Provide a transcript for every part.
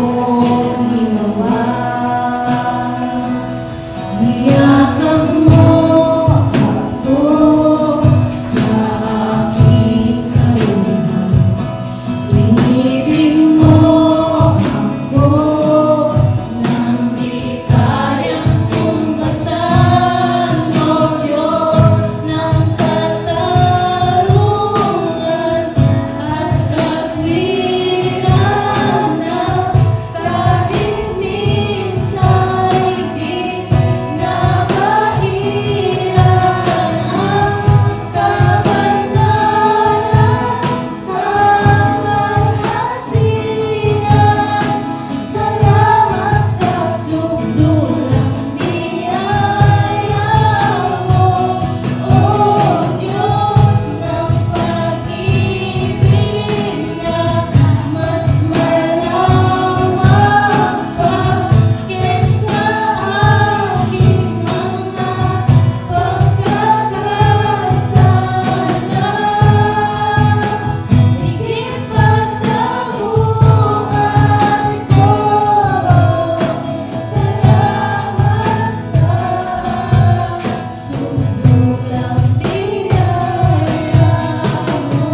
mong ginawa. Niyakap mo ako sa aking kaluhan. Inibig mo ako nang di kayang tumpasan. O Diyos ng katarungan at katwiran, na kahit minsa'y di nabahiran ang kabanalan, kahaghatian. Salamat sa sukdulang biyaya mo, O Diyos ng pag-ibig na mas malawak pa kaysa aking mga pagkakasala. Higit pa sa buhay ko, salamat sa sukdulang biyaya mo.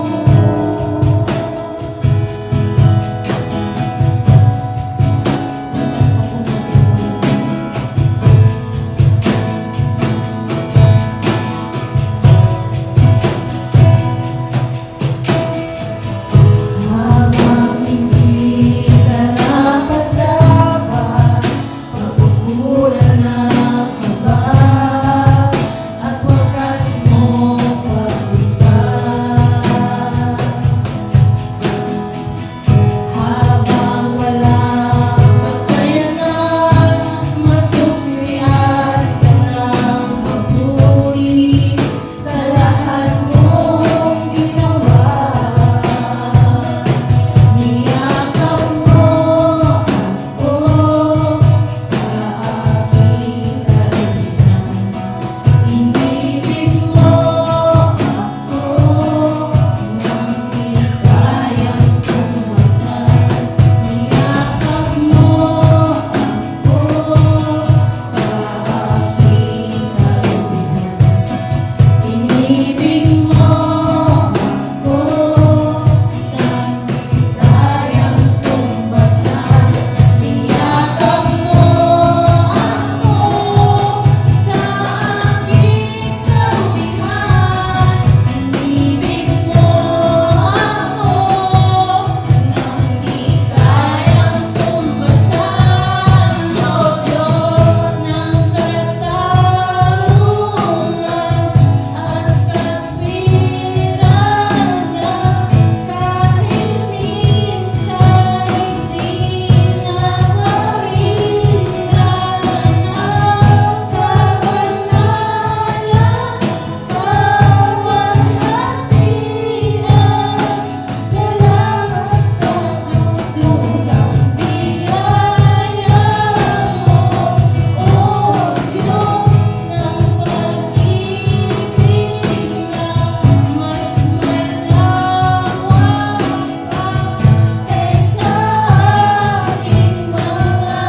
Habang hindi ka napaglaban, pagkukulan na kaba at wakas mong pagsikat. Habang walang kakayanan, masuklian ka ng mabuti sa lahat mong ginawa. Niyakap mo ako sa aking kaluhan. Inibig mo ako nang di kayang tumpasan. Niyakap mo ako sa aking kaluhan. Inibig mo ako nang di kayang tumpasan. Niyakap mo ako sa aking kalubigan. Inibig mo ako nang di kayang tumpasan. O Diyos ng katarungan at katwiran, na kahit minsa'y di nabahiran ang kabanalan, kahaghatian. Salamat sa sukdulang biyaya mo, O Diyos ng pag-ibig na mas malawak pa kaysa aking mga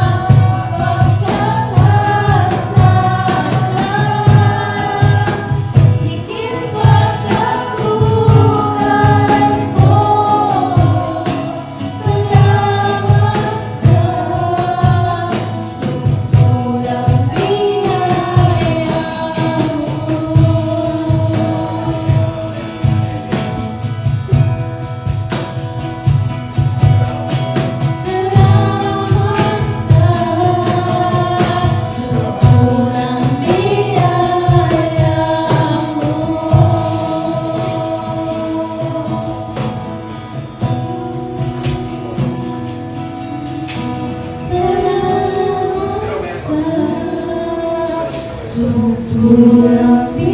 pagkakasala. Higit pa sa buhay ko, salamat sa sukdulang biyaya mo. Sukdulang biyaya